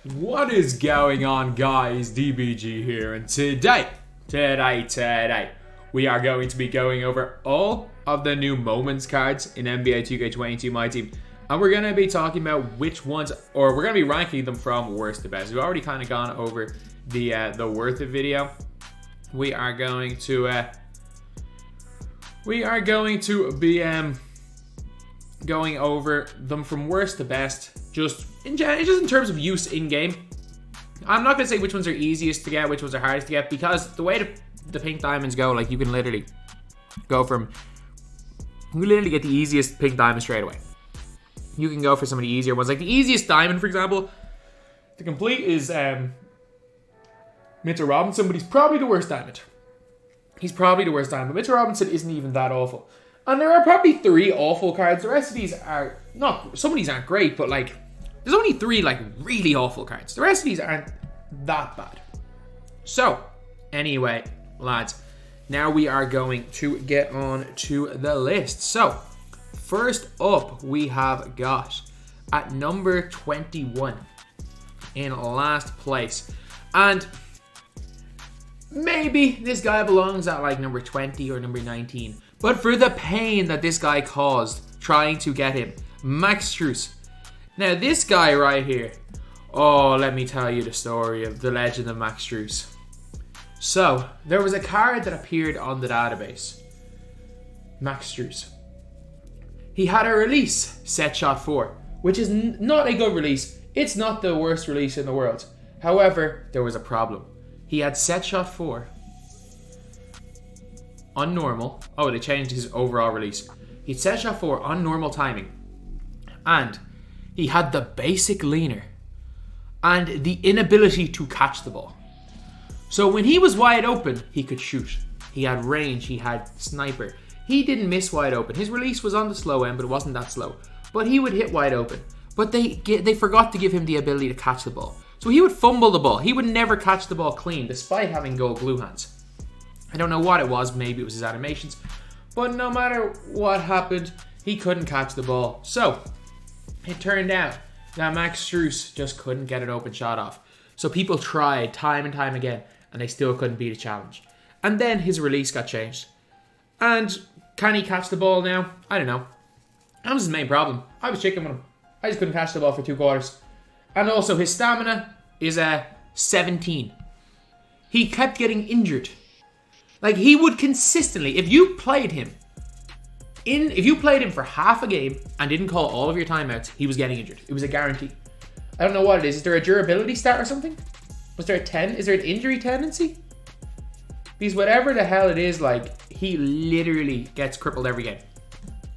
What is going on, guys? DBG here, and today, we are going to be going over all of the new moments cards in NBA 2K22 MyTEAM, and we're going to be talking about which ones, or we're going to be ranking them from worst to best. We've already kind of gone over the worth it video. We are going to be going over them from worst to best, just in terms of use in game. I'm not gonna say which ones are easiest to get, which ones are hardest to get, because the way the pink diamonds go, like, you can literally get the easiest pink diamond straight away. You can go for some of the easier ones, like the easiest diamond, for example, to complete is Mitchell Robinson, but he's probably the worst diamond. But Mitchell Robinson isn't even that awful. And there are probably 3 awful cards. The rest of these are not, some of these aren't great, but like, there's only 3 like really awful cards. The rest of these aren't that bad. So, anyway, lads, now we are going to get on to the list. So, first up, we have got at number 21 in last place. And maybe this guy belongs at like number 20 or number 19. But for the pain that this guy caused trying to get him, Max Truce. Now this guy right here, oh, let me tell you the story of the legend of Max Truce. So, there was a card that appeared on the database. Max Truce. He had a release, Set Shot 4, which is not a good release. It's not the worst release in the world. However, there was a problem. He had Set Shot 4 on normal. Oh, they changed his overall release. He had Set Shot 4 on normal timing. And he had the basic leaner and the inability to catch the ball. So when he was wide open, he could shoot. He had range, he had sniper. He didn't miss wide open. His release was on the slow end, but it wasn't that slow. But he would hit wide open. But they forgot to give him the ability to catch the ball. So he would fumble the ball. He would never catch the ball clean, despite having gold glue hands. I don't know what it was. Maybe it was his animations. But no matter what happened, he couldn't catch the ball. So, it turned out that Max Truce just couldn't get an open shot off. So people tried time and time again, and they still couldn't beat a challenge. And then his release got changed. And can he catch the ball now? I don't know. That was his main problem. I was chicken with him. I just couldn't catch the ball for 2 quarters. And also, his stamina is 17. He kept getting injured. Like, he would consistently, if you played him for half a game and didn't call all of your timeouts, he was getting injured. It was a guarantee. I don't know what it is. Is there a durability stat or something? Was there a 10? Is there an injury tendency? Because whatever the hell it is, like, he literally gets crippled every game.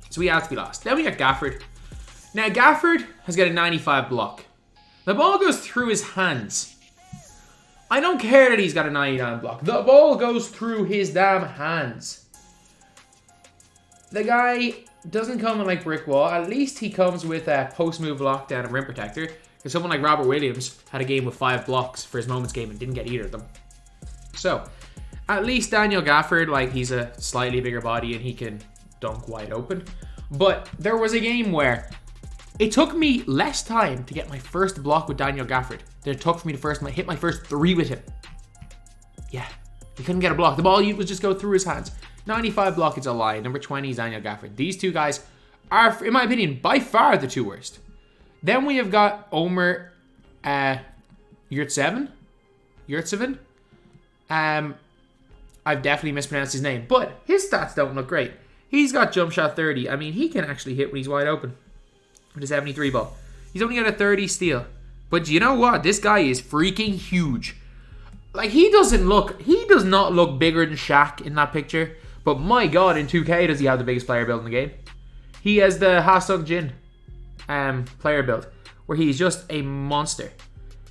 So he has to be lost. Then we got Gafford. Now, Gafford has got a 95 block. The ball goes through his hands. I don't care that he's got a 99 block. The ball goes through his damn hands. The guy doesn't come with like brick wall. At least he comes with a post-move lockdown and rim protector. Because someone like Robert Williams had a game with 5 blocks for his moments game and didn't get either of them. So, at least Daniel Gafford, like, he's a slightly bigger body and he can dunk wide open. But there was a game where it took me less time to get my first block with Daniel Gafford than it took for me to hit my first 3 with him. Yeah, he couldn't get a block. The ball would just go through his hands. 95 block is a lie. Number 20 is Daniel Gafford. These 2 guys are, in my opinion, by far the 2 worst. Then we have got Omer yurtseven. I've definitely mispronounced his name, but his stats don't look great. He's got jump shot 30. I mean, he can actually hit when he's wide open with a 73 ball. He's only got a 30 steal. But you know what? This guy is freaking huge. Like, he does not look bigger than Shaq in that picture. But my God, in 2K does he have the biggest player build in the game. He has the Ha-Sung Jin player build, where he's just a monster.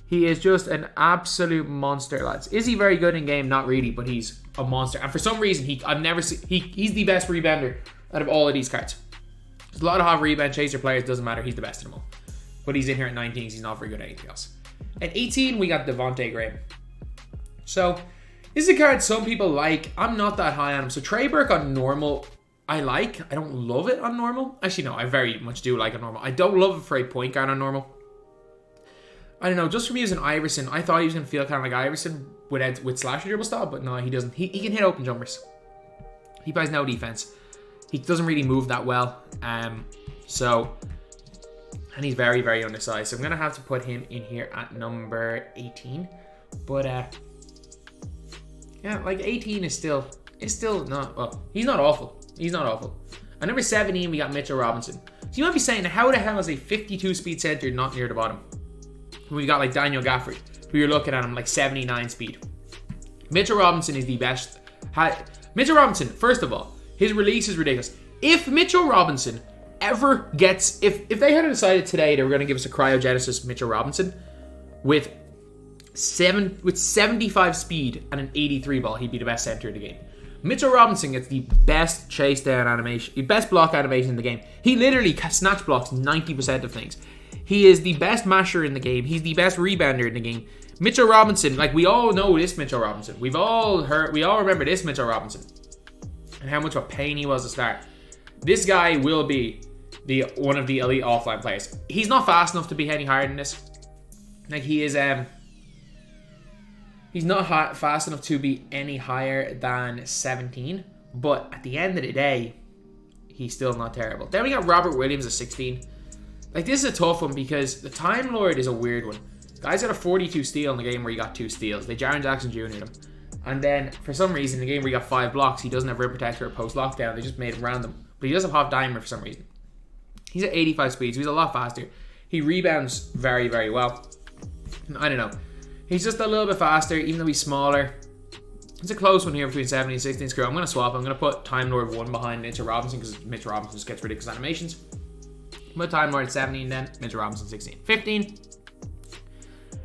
He is just an absolute monster, lads. Is he very good in game? Not really, but he's a monster. And for some reason, he's the best rebounder out of all of these cards. There's a lot of hot rebound chaser players, doesn't matter, he's the best of them all. But he's in here at 19, he's not very good at anything else. At 18, we got Devonte Graham. So, this is a card some people like. I'm not that high on him. So, Trey Burke on normal, I like. I don't love it on normal. Actually, no, I very much do like on normal. I don't love it for a point guard on normal. I don't know, just from using Iverson, I thought he was going to feel kind of like Iverson with slasher dribble style, but no, he doesn't. He can hit open jumpers. He plays no defense. He doesn't really move that well. And he's very, very undersized. So I'm going to have to put him in here at number 18. But, yeah, like 18 is still not, well, he's not awful. He's not awful. At number 17, we got Mitchell Robinson. So you might be saying, how the hell is a 52 speed center not near the bottom? We got like Daniel Gafford, who you're looking at him like 79 speed. Mitchell Robinson is the best. Mitchell Robinson, first of all, his release is ridiculous. If Mitchell Robinson ever gets, if they had decided today they were going to give us a cryogenesis Mitchell Robinson with 75 speed and an 83 ball, he'd be the best center in the game. Mitchell Robinson gets the best chase down animation, the best block animation in the game. He literally snatch blocks 90% of things. He is the best masher in the game. He's the best rebounder in the game. Mitchell Robinson, like we all know this Mitchell Robinson. We all remember this Mitchell Robinson. And how much of a pain he was to start. This guy will be one of the elite offline players. He's not fast enough to be any higher than this. Like he is, he's not fast enough to be any higher than 17. But at the end of the day, he's still not terrible. Then we got Robert Williams at 16. Like this is a tough one because the Time Lord is a weird one. Guys got a 42 steal in the game where he got 2 steals. They Jaren Jackson Jr. them. And then, for some reason, in the game where he got 5 blocks, he doesn't have rim protector or post lockdown. They just made him random. But he does have half dimer for some reason. He's at 85 speed, so he's a lot faster. He rebounds very, very well. I don't know. He's just a little bit faster, even though he's smaller. It's a close one here between 17 and 16. Screw. I'm going to swap. I'm going to put Time Lord 1 behind Mitchell Robinson because Mitchell Robinson just gets ridiculous animations. Put Time Lord at 17 then. Mitchell Robinson 16. 15.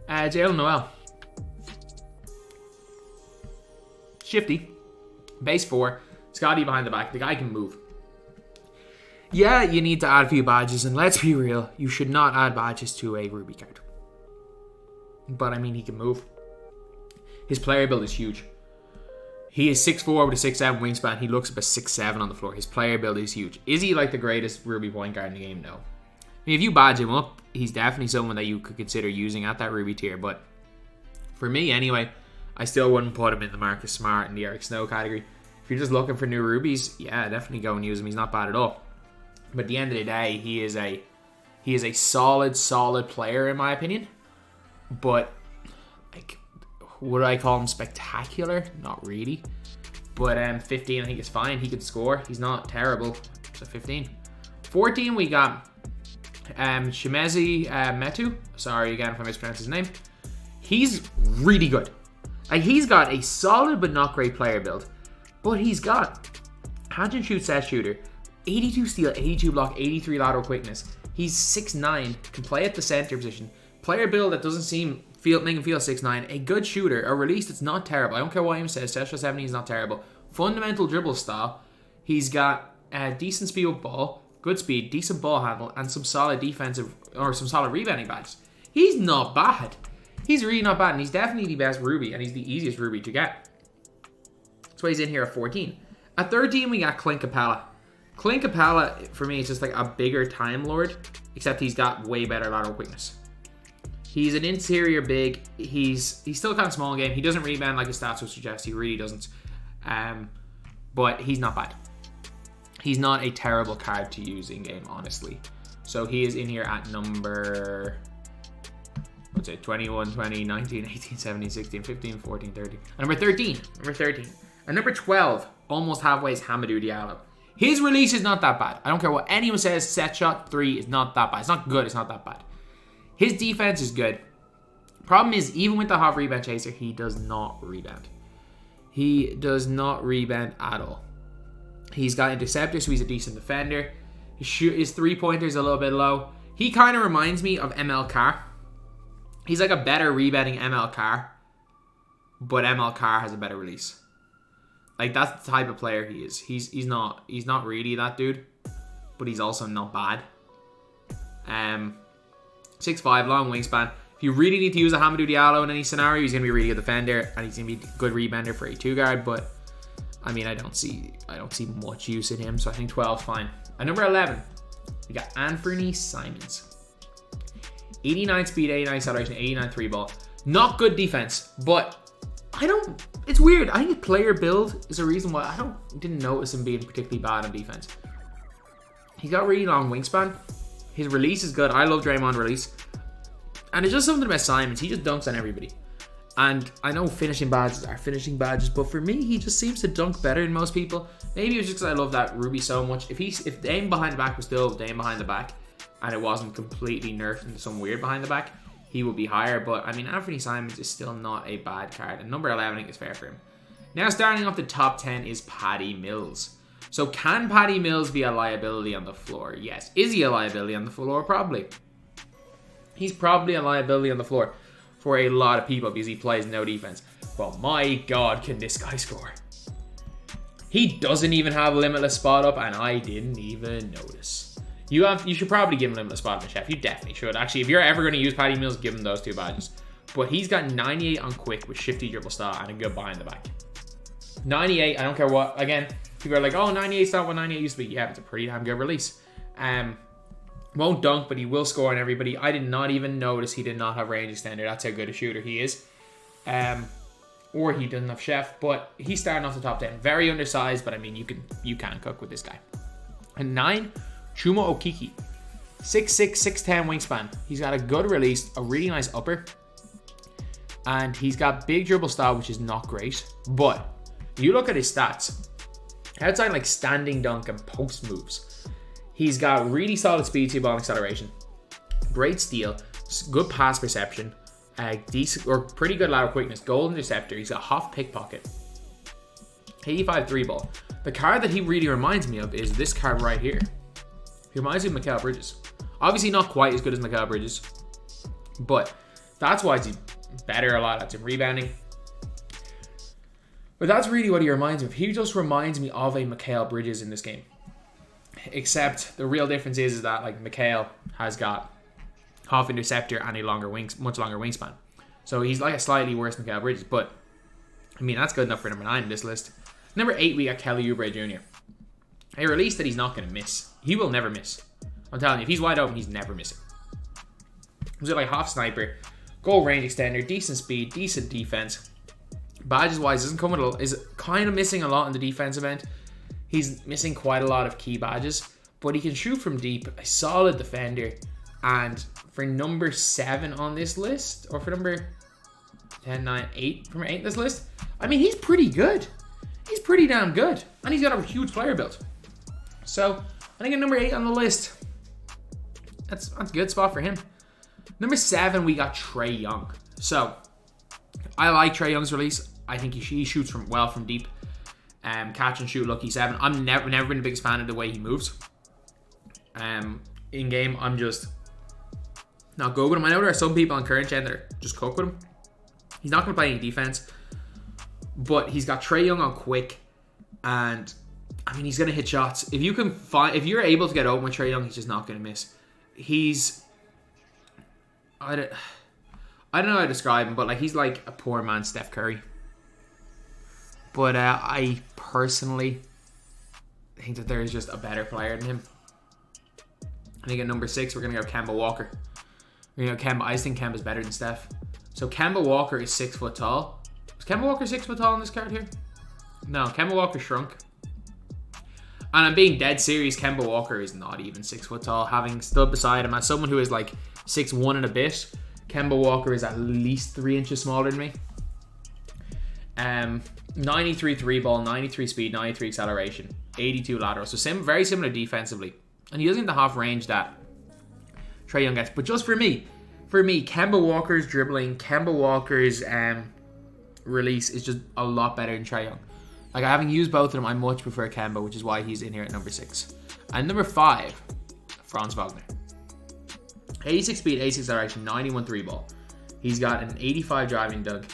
Jaylen Nowell. Shifty. Base 4. Scotty behind the back. The guy can move. Yeah, you need to add a few badges, and let's be real, you should not add badges to a Ruby card. But I mean, he can move. His player build is huge. He is 6'4" with a 6'7" wingspan. He looks about 6'7" on the floor. His player build is huge. Is he like the greatest Ruby point guard in the game? No. I mean, if you badge him up, he's definitely someone that you could consider using at that Ruby tier. But for me, anyway, I still wouldn't put him in the Marcus Smart and the Eric Snow category. If you're just looking for new Rubies, yeah, definitely go and use him. He's not bad at all. But at the end of the day, he is a solid player in my opinion. But like, would I call him spectacular? Not really. But 15, I think is fine. He could score. He's not terrible. So 15. 14, we got chimezie metu. Sorry again if I mispronounced his name. He's really good. Like, he's got a solid but not great player build. But he's got catch and shoot set shooter, 82 steal, 82 block, 83 lateral quickness. He's 6'9", can play at the center position. Player build that doesn't make him feel 6'9". A good shooter, a release that's not terrible. I don't care what anyone says. Special 70 is not terrible. Fundamental dribble style. He's got a decent speed with ball, good speed, decent ball handle, and some solid defensive or some solid rebounding badges. He's not bad. He's really not bad, and he's definitely the best Ruby, and he's the easiest Ruby to get. That's why he's in here at 14. At 13, we got Clint Capella. Clint Capella, for me, is just like a bigger Time Lord, except he's got way better lateral quickness. He's an interior big. He's still kind of small in game. He doesn't rebound like his stats would suggest. He really doesn't. But he's not bad. He's not a terrible card to use in game, honestly. So he is in here at number, what's it, 21, 20, 19, 18, 17, 16, 15, 14, 13. And number 13. And number 12, almost halfway, is Hamidou Diallo. His release is not that bad. I don't care what anyone says. Set shot 3 is not that bad. It's not good. It's not that bad. His defense is good. Problem is, even with the hot rebound chaser, he does not rebound. He does not rebound at all. He's got interceptor, so he's a decent defender. His three-pointer is a little bit low. He kind of reminds me of ML Carr. He's like a better rebounding ML Carr, but ML Carr has a better release. Like, that's the type of player he is. He's not really that dude, but he's also not bad. 6'5", long wingspan. If you really need to use a Hamidou Diallo in any scenario, he's gonna be a really good defender, and he's gonna be a good rebounder for a 2-guard. But I mean, I don't see much use in him, so I think 12 is fine. At number 11, we got Anfernee Simons. 89 speed, 89 acceleration, 89 3 ball. Not good defense, but it's weird. I think player build is a reason why I didn't notice him being particularly bad on defense. He's got really long wingspan. His release is good. I love Draymond release. And it's just something about Simons. He just dunks on everybody. And I know finishing badges are finishing badges, but for me, he just seems to dunk better than most people. Maybe it was just because I love that Ruby so much. If the aim behind the back was still the aim behind the back, and it wasn't completely nerfed into some weird behind the back, he would be higher. But I mean, Anfernee Simons is still not a bad card, and number 11 I think is fair for him. Now starting off the top 10 is Patty Mills. So can Patty Mills be a liability on the floor? Yes. Is he a liability on the floor? Probably. He's probably a liability on the floor for a lot of people because he plays no defense. Well, my God, can this guy score? He doesn't even have a limitless spot up, and I didn't even notice. You should probably give him limitless spot up, Chef. You definitely should. Actually, if you're ever going to use Patty Mills, give him those 2 badges. But he's got 98 on quick with shifty dribble style and a good behind the back. 98, I don't care what. Again, people are like, oh, 98 is not what 98 used to be. Yeah, it's a pretty damn good release. Won't dunk, but he will score on everybody. I did not even notice he did not have range extender. That's how good a shooter he is. Or he doesn't have Chef, but he's starting off the top 10. Very undersized, but I mean, you can cook with this guy. And 9, Chuma Okeke. 6'6", 6'10 wingspan. He's got a good release, a really nice upper. And he's got big dribble style, which is not great. But you look at his stats. Outside like standing dunk and post moves, he's got really solid speed, 2 ball acceleration, great steal, good pass perception, decent or pretty good lateral quickness, goal interceptor. He's got half pickpocket, 85 3 ball. The card that he really reminds me of is this card right here. He reminds me of Mikal Bridges. Obviously not quite as good as Mikal Bridges, but that's why he's better a lot at him rebounding. But that's really what he reminds me of. He just reminds me of a Mikal Bridges in this game. Except the real difference is that like Mikal has got half interceptor and a much longer wingspan. So he's like a slightly worse Mikal Bridges. But I mean, that's good enough for number 9 in this list. Number 8, we got Kelly Oubre Jr. A release that he's not going to miss. He will never miss. I'm telling you, if he's wide open, he's never missing. He's like half sniper, goal range extender, decent speed, decent defense. Badges wise, is kind of missing a lot in the defensive end. He's missing quite a lot of key badges, but he can shoot from deep, a solid defender. And for number 7 on this list, or for number 10, 9, 8, from 8 on this list, I mean, he's pretty good. He's pretty damn good. And he's got a huge player build. So, I think at number 8 on the list, that's a good spot for him. Number 7, we got Trae Young. So, I like Trae Young's release. I think he shoots well from deep. Catch and shoot, lucky 7. I'm never been the biggest fan of the way he moves. In game, I'm just not good with him. I know there are some people on current gen that are just cook with him. He's not going to play any defense, but he's got Trae Young on quick, and I mean he's going to hit shots. If you're able to get open with Trae Young, he's just not going to miss. I don't know how to describe him, but like he's like a poor man's Steph Curry. But I personally think that there is just a better player than him. I think at number 6, we're going to go Kemba Walker. I just think Kemba's better than Steph. So Kemba Walker is 6 foot tall. Is Kemba Walker 6 foot tall on this card here? No, Kemba Walker shrunk. And I'm being dead serious, Kemba Walker is not even 6 foot tall. Having stood beside him as someone who is like 6'1" and a bit, Kemba Walker is at least 3 inches smaller than me. 93 3 ball, 93 speed, 93 acceleration, 82 lateral. So very similar defensively. And he doesn't have the half range that Trae Young gets. But just for me, Kemba Walker's dribbling, Kemba Walker's release is just a lot better than Trae Young. Like, having used both of them, I much prefer Kemba, which is why he's in here at number 6. And number 5, Franz Wagner. 86 speed, 86 acceleration, 91 3 ball. He's got an 85 driving dunk,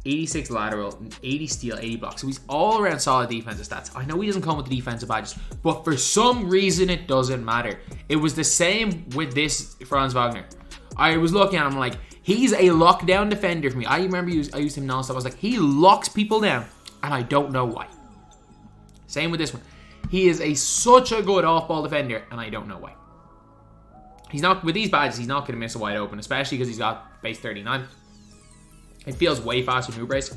86 lateral, 80 steal, 80 blocks. So he's all around solid defensive stats. I know he doesn't come with the defensive badges, but for some reason it doesn't matter. It was the same with this Franz Wagner. I was looking at him like, he's a lockdown defender for me. I remember I used him nonstop. I was like, he locks people down, and I don't know why. Same with this one. He is such a good off-ball defender, and I don't know why. He's not, with these badges, he's not going to miss a wide open, especially because he's got base 39. It feels way faster than Ubre's.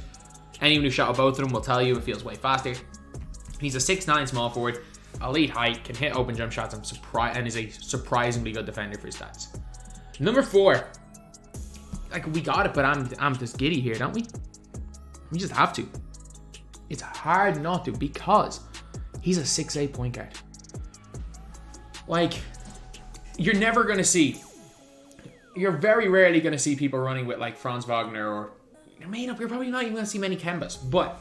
Anyone who shot with both of them will tell you it feels way faster. He's a 6'9" small forward, elite height, can hit open jump shots, and is a surprisingly good defender for his stats. Number 4. Like, we gotta put amethyst giddey here, don't we? We just have to. It's hard not to, because he's a 6'8" point guard. Like, you're never gonna see, you're very rarely gonna see people running with like Franz Wagner, or you're probably not even gonna see many Kembas, but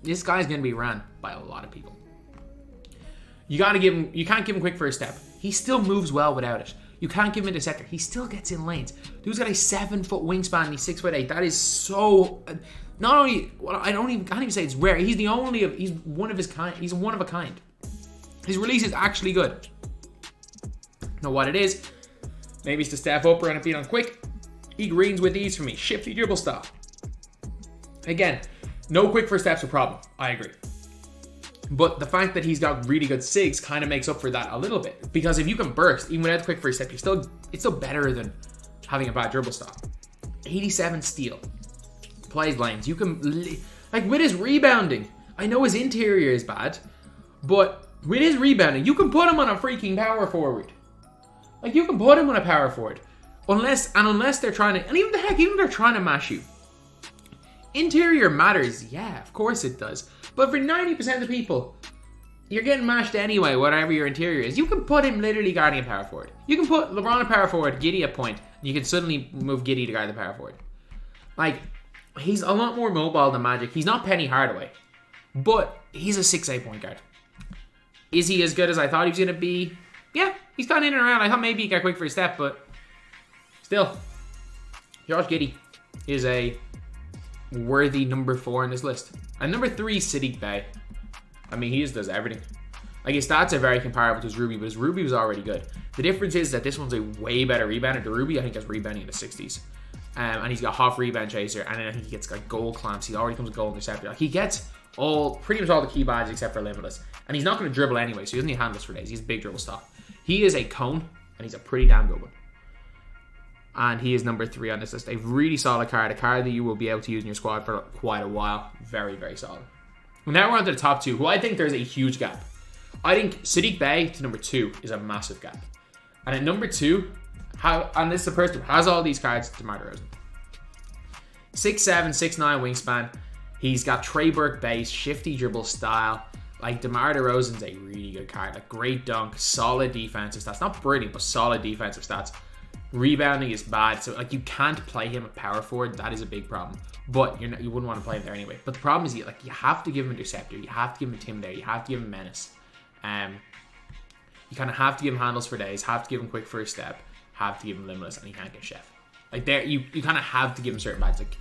this guy's gonna be ran by a lot of people. You can't give him quick first step. He still moves well without it. You can't give him a interceptor. He still gets in lanes. Dude's got a 7-foot wingspan and he's 6'8". That is so, not only, well, I can't even say it's rare. He's one of his kind. He's one of a kind. His release is actually good. Know what it is? Maybe it's to step up, run it beat on quick. He greens with ease for me. Shifty dribble style. Again, no quick first step's a problem. I agree. But the fact that he's got really good sigs kind of makes up for that a little bit. Because if you can burst, even without the quick first step, it's still better than having a bad dribble style. 87 steal. Plays lanes. You can, like, with his rebounding, I know his interior is bad, but with his rebounding, you can put him on a freaking power forward. Like, you can put him on a power forward. Unless they're trying to, and even if they're trying to mash you. Interior matters, yeah, of course it does. But for 90% of the people, you're getting mashed anyway, whatever your interior is. You can put him literally guarding a power forward. You can put LeBron at power forward, Giddey at point, and you can suddenly move Giddey to guard the power forward. Like, he's a lot more mobile than Magic. He's not Penny Hardaway, but he's a 6'8" point guard. Is he as good as I thought he was going to be? Yeah, he's gone in and around. I thought maybe he got quick for his step, but still, Josh Giddey is a worthy number 4 on this list. And number 3, saddiq Bey. I mean, he just does everything. Like, his stats are very comparable to his Ruby, but his Ruby was already good. The difference is that this one's a way better rebounder. The Ruby, I think, has rebounding in the 60s. And he's got half rebound chaser, and then I think he gets like goal clamps. He already comes with goal interceptor. Like, he gets pretty much all the key badges except for limitless. And he's not going to dribble anyway, so he doesn't need handles for days. He's a big dribble stop. He is a cone, and he's a pretty damn good one. And he is number 3 on this list. A really solid card. A card that you will be able to use in your squad for quite a while. Very, very solid. Now we're on to the top 2, who I think there's a huge gap. I think saddiq Bey to number 2 is a massive gap. And at number 2, and this is the person who has all these cards, DeMar DeRozan. 6'7", 6'9" wingspan. He's got Trey Burke base, shifty dribble style. Like, DeMar DeRozan's a really good card. Like, great dunk, solid defensive stats. Not brilliant, but solid defensive stats. Rebounding is bad, so like, you can't play him at power forward. That is a big problem. But you wouldn't want to play him there anyway. But the problem is, you have to give him a interceptor. You have to give him a intimidator. You have to give him menace. You kind of have to give him handles for days. Have to give him quick first step. Have to give him limitless, and he can't get chef. Like, there, you kind of have to give him certain badges. Like,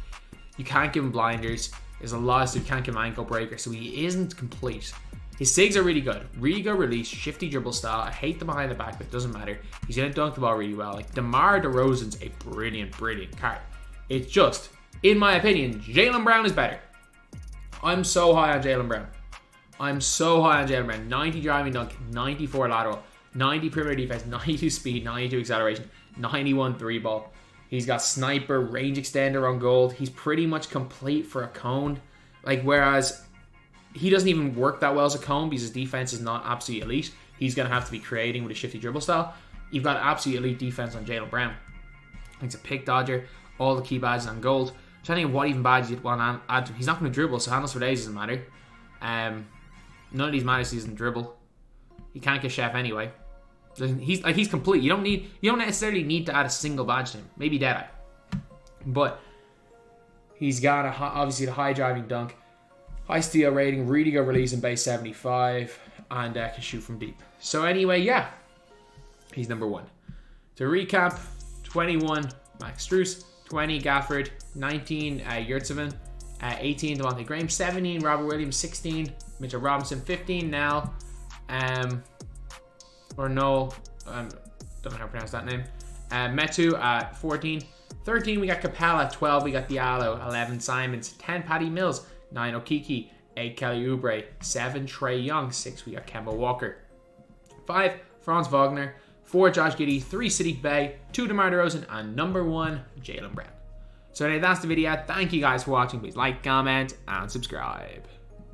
you can't give him blinders. There's a lot of stuff. You can't give him ankle breaker, so he isn't complete. His sigs are really good. Really good release, shifty dribble style. I hate the behind the back, but it doesn't matter. He's going to dunk the ball really well. Like, DeMar DeRozan's a brilliant, brilliant card. It's just, in my opinion, Jaylen Brown is better. I'm so high on Jaylen Brown. 90 driving dunk, 94 lateral, 90 perimeter defense, 92 speed, 92 acceleration, 91 3 ball. He's got sniper, range extender on gold. He's pretty much complete for a cone. Like, whereas he doesn't even work that well as a cone because his defense is not absolutely elite. He's going to have to be creating with a shifty dribble style. You've got absolutely elite defense on Jaylen Brown. He's a pick dodger, all the key badges on gold. I'm trying to think of what even badges you'd want to add to him. He's not going to dribble, so handles for days doesn't matter. None of these matters. He doesn't dribble. He can't get chef anyway. He's complete. You don't necessarily need to add a single badge to him. Maybe Deadeye. But he's got obviously the high driving dunk, high steal rating, really good release in base 75, and can shoot from deep. So anyway, yeah, he's number 1. To recap, 21 Max Truce, 20 Gafford, 19 yurtseven, 18 Devonte Graham, 17 Robert Williams, 16 Mitchell Robinson, 15 Nowell, or Noel, don't know how to pronounce that name. Metu at 14. 13 we got Capella. 12 we got Diallo. 11 Simons. 10 Patty Mills. 9 Okeke. 8 Kelly Oubre. 7 Trey Young. 6 we got Kemba Walker. 5 Franz Wagner. 4 Josh Giddey, 3 Saddiq Bey, 2 DeMar DeRozan, and number 1 Jaylen Brown. So anyway, that's the video. Thank you guys for watching. Please like, comment, and subscribe.